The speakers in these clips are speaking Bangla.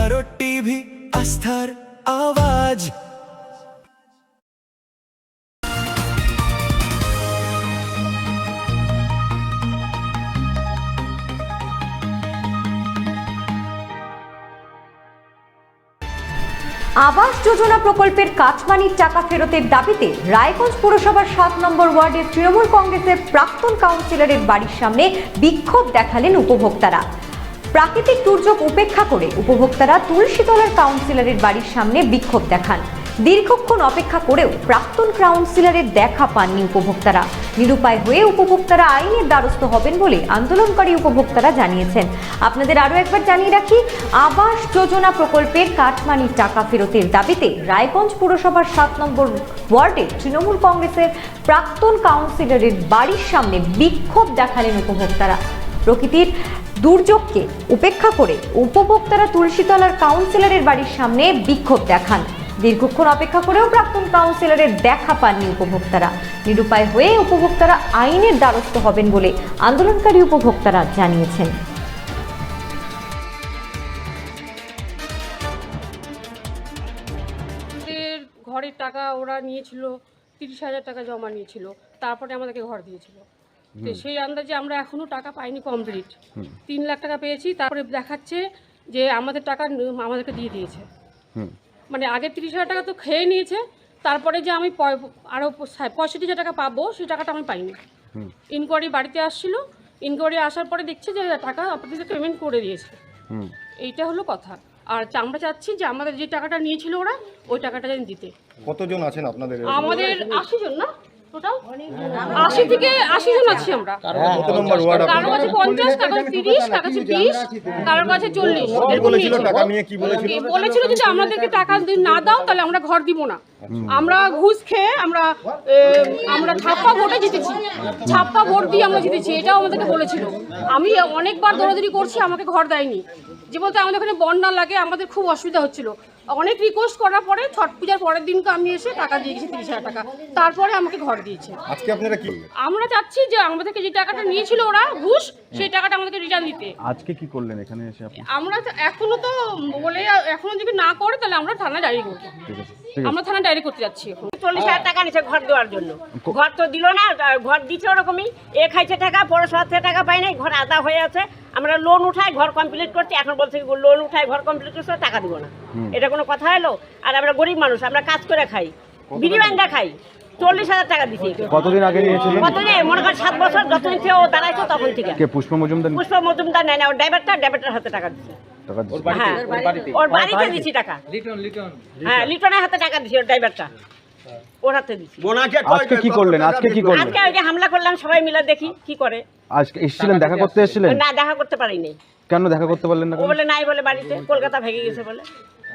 ভারত টিভি, আস্থার আওয়াজ। আবাস যোজনা প্রকল্পের কাটমানির টাকা ফেরতের দাবিতে রায়গঞ্জ পুরসভার 7 নম্বর ওয়ার্ডের তৃণমূল কংগ্রেসের প্রাক্তন কাউন্সিলরের বাড়ির সামনে বিক্ষোভ দেখালেন উপভোক্তারা। প্রাকৃতিক দুর্যোগ উপেক্ষা করে উপভোক্তারা তুলসীতলার কাউন্সিলরের বাড়ির সামনে বিক্ষোভ দেখান। দীর্ঘক্ষণ অপেক্ষা করেও প্রাক্তন কাউন্সিলরের দেখা পাননি উপভোক্তারা। নিরুপায় হয়ে উপভোক্তারা আইনের দ্বারস্থ হবেন বলে আন্দোলনকারী উপভোক্তারা জানিয়েছেন। আপনাদের আরও একবার জানিয়ে রাখি, আবাস যোজনা প্রকল্পের কাটমানির টাকা ফেরতের দাবিতে রায়গঞ্জ পুরসভার 7 নম্বর ওয়ার্ডে তৃণমূল কংগ্রেসের প্রাক্তন কাউন্সিলরের বাড়ির সামনে বিক্ষোভ দেখালেন উপভোক্তারা। প্রকৃতির দুর্যোগকে উপেক্ষা করে উপভোক্তারা তুলসীতলার কাউন্সিলরের বাড়ির সামনে বিক্ষোভ দেখান। দীর্ঘক্ষণ অপেক্ষা করেও প্রাক্তন কাউন্সিলরের দেখা পাননি উপভোক্তারা। নিরুপায় হয়ে উপভোক্তারা আইনের দ্বারস্থ হবেন বলে আন্দোলনকারী উপভোক্তারা জানিয়েছেন। ঘরের টাকা ওরা নিয়েছিল, 30,000 টাকা জমা নিয়েছিল, তারপরে আমাদেরকে ঘর দিয়েছিল। তো সেই আন্দাজে আমরা এখনো টাকা পাইনি কমপ্লিট। 3 লাখ টাকা পেয়েছি, তারপরে দেখাচ্ছে যে আমাদের টাকা আমাদেরকে দিয়ে দিয়েছে। মানে আগে 30,000 টাকা তো খেয়ে নিয়েছে, তারপরে যে আমি আরও 65,000 টাকা পাবো সেই টাকাটা আমি পাইনি। ইনকোয়ারি বাড়িতে আসছিল, ইনকোয়ারি আসার পরে দেখছে যে টাকা আপনাদের পেমেন্ট করে দিয়েছে। এইটা হলো কথা। আর আমরা চাচ্ছি যে আমাদের যে টাকাটা নিয়েছিল ওরা, ওই টাকাটা যেন দিতে। কতজন আছেন আপনাদের? আমাদের 80 জন না, টোটাল 80 থেকে 80 জন আছি আমরা। কত নম্বর ওয়ার্ড? কারো কাছে 50, কারো কাছে 30, কারো কাছে 20, কারো কাছে 40। কি বলেছিল টাকা নিয়ে? কি বলেছিল? বলেছিল যে আমাদেরকে টাকা না দাও তাহলে আমরা ঘর দিব না। আমরা ঘুষ খেয়ে আমরা ছাপ্পা ভোটে জিতেছি, ছাপ্পা ভোট দিয়ে আমরা জিতেছি, এটাও আমাদেরকে বলেছিল। আমি অনেকবার দৌড়াদৌড়ি করছি, আমাকে ঘর দেয়নি। যে বলতে আমাদের এখানে বন্যা লাগে, আমাদের খুব অসুবিধা হচ্ছিল। অনেক রিকোয়েস্ট করার পরে ছট পূজার পরের দিনকে আমি এসে টাকা দিয়ে গেছি 30,000 টাকা, তারপরে আমাকে ঘর দিয়েছে। আজকে আপনারা কি? আমরা চাচ্ছি যে আমাদেরকে যে টাকাটা নিয়েছিল ওরা ঘুষ, সেই টাকাটা আমাদেরকে রিটার্ন দিতে। আজকে কি করলেন এখানে এসে আপনি? আমরা এখনো তো বলে, এখনো যদি না করে তাহলে আমরা থানায় ডায়েরি করবো। আমরা থানায় ডায়েরি করতে যাচ্ছি এখন। 40,000 টাকা নিচ্ছে ঘর দেওয়ার জন্য। ঘর তো দিল না, ঘর দিচ্ছে ওরকমই। এ খাইছে টাকা, পৌরসভা থেকে টাকা পাই নাই, ঘর আদা হয়ে আছে। আমরা লোন উঠাই ঘর কমপ্লিট করছি, এখন বলছে লোন উঠাই ঘর কমপ্লিট করছে, টাকা দিব না। এটা কোনো কথা হলো? আর আমরা গরিব মানুষ, আমরা কাজ করে খাই, বিড়ি বান্ধা খাই। 40,000 টাকা দিছি। কতদিন আগে নিয়েছিলেন? কতদিন? মনে করেন 7 বছর যখন থেকে ও দাঁড়াইছে তখন থেকে। কে পুষ্প মজুমদার? পুষ্প মজুমদার নেয় না, ওর ড্রাইভারটার হাতে টাকা দিচ্ছে। টাকা দিয়েছে? হ্যাঁ, ওর বাড়িতে দিছি টাকা। হ্যাঁ, লিটনের হাতে টাকা দিছি, ওর ড্রাইভারটা ওর হাতে দিছি। আজকে কি করলেন? আজকে কি করলেন? আজকে ওই যে হামলা করলাম, সবাই মিলে দেখি কি করে। আজকে এসেছিলেন, দেখা করতে এসেছিলেন? না, দেখা করতে পারিনি। কেন দেখা করতে পারলেন না? ও বলে নাই, বলে বাড়িতে কলকাতা ভেঙে গেছে,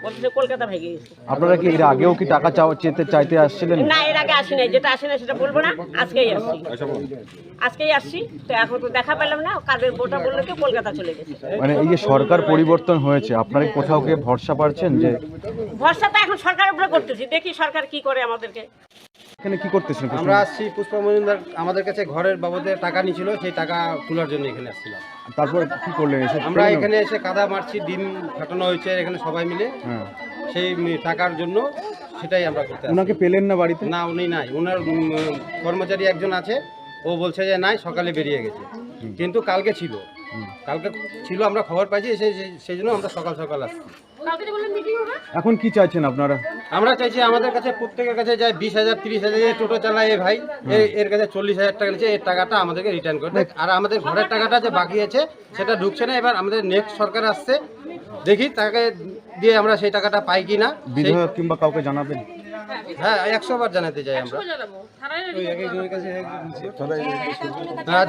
বলছে কলকাতা ভেঙে গেছে। আপনারা কি এর আগেও কি টাকা চাইতে আসছিলেন? না, এর আগে আসি নাই, যেটা আসি না সেটা বলবো না। আজকেই আসছি তো, এখন তো দেখা পেলাম না। কাদের বোটা বললো কি কলকাতা চলে গেছে। মানে এই যে সরকার পরিবর্তন হয়েছে, আপনারা কি কোথাও গিয়ে ভরসা পাচ্ছেন? যে ভরসা তো এখন সরকারের উপরে করতেছি, দেখি সরকার কি করে আমাদেরকে। এখানে কি করতেছেন? আমরা আসছি, পুষ্প মজুমদার আমাদের কাছে ঘরের বাবদে টাকা নিয়েছিল, সেই টাকা তোলার জন্য এখানে আসছিলাম। তারপর কি করলেন এসে? আমরা এখানে এসে কাদা মারছি, ডিম ফাটানো হয়েছে এখানে সবাই মিলে। সেই টাকার জন্য সেটাই আমরা করতে আসছি। ওনাকে পেলেন না বাড়িতে? না, উনি নাই। ওনার কর্মচারী একজন আছে, ও বলছে যে নাই, সকালে বেরিয়ে গেছে। কিন্তু কালকে ছিল, আমরা খবর পাইছি, সেই জন্য আমরা সকাল আসছি। এখন কি চাইছেন আপনারা? আমরা চাইছি আমাদের কাছে প্রত্যেকের কাছে যায় 20,000 30,000 টোটো চালায় ভাই, এর কাছে 40,000 টাকা নিচ্ছে। এর টাকাটা আমাদেরকে রিটার্ন করবে। আর আমাদের ঘরের টাকাটা যে বাকি আছে সেটা ঢুকছে না। এবার আমাদের নেক্সট সরকার আসছে, দেখি তাকে দিয়ে আমরা সেই টাকাটা পাই কিনা। বিধায়ক কিংবা কাউকে জানাবেন? হ্যাঁ, 100 বার জানাতে চাই আমরা।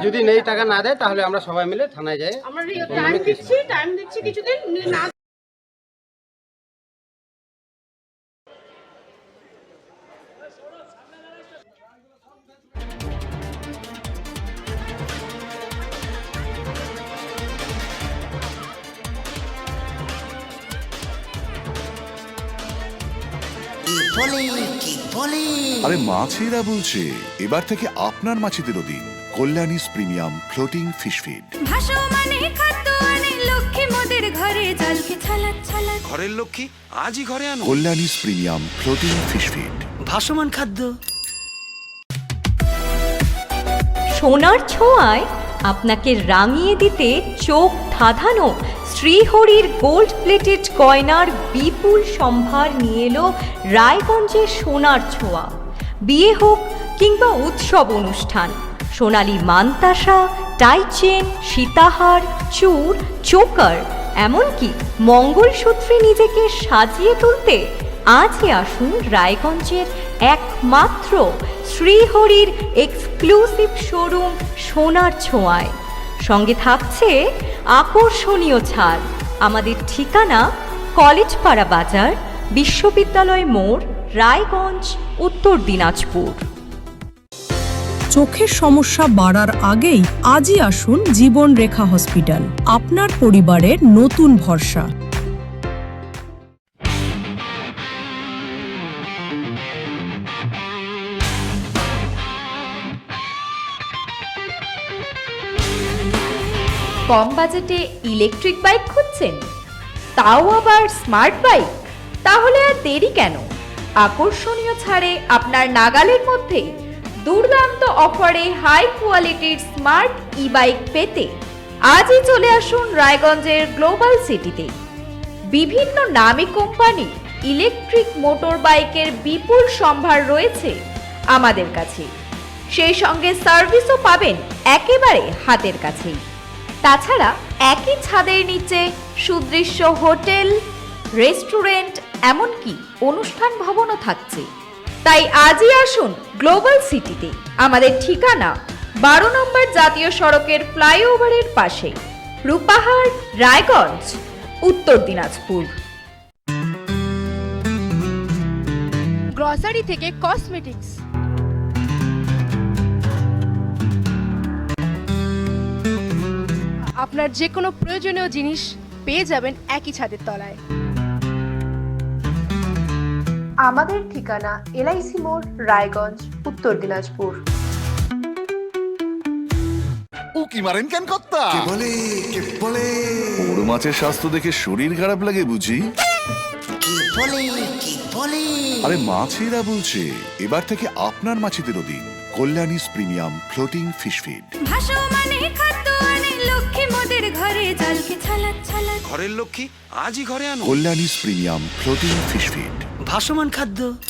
যদি নেই টাকা না দেয় তাহলে আমরা সবাই মিলে থানায় যাই। আমরা টাইম দিচ্ছি কিছুদিন না। আরে মাছিরা বলছে, এবার থেকে আপনার মাছিদেরও দিন কল্যাণীস প্রিমিয়াম ফ্লোটিং ফিশ ফিড। ভাসমানে খাদ্য আনে লক্ষ্মী মোদের ঘরে জলকে ছালাক ছালাক। ঘরের লক্ষ্মী আজই ঘরে আনো। কল্যাণীস প্রিমিয়াম ফ্লোটিং ফিশ ফিড। ভাসমান খাদ্য। সোনার ছোঁয়ায় আপনাকে রাঙিয়ে দিতে চোখ ধাঁধানো শ্রীহরির গোল্ড প্লেটেড গয়নার বিপুল সম্ভার নিয়ে এলো রায়গঞ্জের সোনার ছোঁয়া। বিয়ে হোক কিংবা উৎসব অনুষ্ঠান, সোনালী মানতাসা, টাইচেন, সীতাহার, চূড়, চোকার, এমনকি মঙ্গলসূত্রে নিজেকে সাজিয়ে তুলতে আজই আসুন রায়গঞ্জের একমাত্র শ্রীহরির এক্সক্লুসিভ শোরুম সোনার ছোঁয়ায়। সঙ্গে থাকছে আকর্ষণীয় ছাড়। আমাদের ঠিকানা কলেজপাড়া বাজার, বিশ্ববিদ্যালয় মোড়, রায়গঞ্জ, উত্তর দিনাজপুর। চোখের সমস্যা বাড়ার আগেই আজই আসুন জীবন রেখা হসপিটাল, আপনার পরিবারের নতুন ভরসা। কম বাজেটে ইলেকট্রিক বাইক খুঁজছেন, তাও আবার স্মার্ট বাইক? তাহলে আর দেরি কেন? আকর্ষণীয় ছাড়ে আপনার নাগালের মধ্যে দুর্দান্ত অফারে হাই কোয়ালিটির স্মার্ট ই বাইক পেতে আজই চলে আসুন রায়গঞ্জের গ্লোবাল সিটিতে। বিভিন্ন নামী কোম্পানি ইলেকট্রিক মোটর বাইকের বিপুল সম্ভার রয়েছে আমাদের কাছে। সেই সঙ্গে সার্ভিসও পাবেন একেবারে হাতের কাছেই। তাছাড়া একই ছাদের নিচে সুদৃশ্য হোটেল, রেস্টুরেন্ট, এমনকি অনুষ্ঠান ভবনও থাকছে। তাই আজই আসুন গ্লোবাল সিটিতে। আমাদের ঠিকানা 12 নম্বর জাতীয় সড়কের ফ্লাইওভারের পাশে, রূপাহার, রায়গঞ্জ, উত্তর দিনাজপুর। গ্রসারি থেকে কসমেটিক্স, আপনার যে কোনো প্রয়োজনীয় জিনিস পেয়ে যাবেন একই ছাদের তলায়। আমাদের ঠিকানা এলআইসি মোড়, রায়গঞ্জ, উত্তর দিনাজপুর। উকি মারেন কেন কর্তা? কে বলে বড় মাছের স্বাস্থ্য দেখে শরীর খারাপ লাগে বুঝি? আরে মাছিরা বলছে এবার থেকে আপনার মাছিদেরও দিন কল্যাণীস প্রিমিয়াম ফ্লোটিং ফিশ ফিড। ভাসমানে খাদ্য আনে লক্ষ্মী মোদের ঘরে জলকে ছালাক ছালাক। ঘরের লক্ষ্মী আজই ঘরে আনো। কল্যাণীস প্রিমিয়াম ফ্লোটিং ফিশ ফিড। ভাসমান খাদ্য।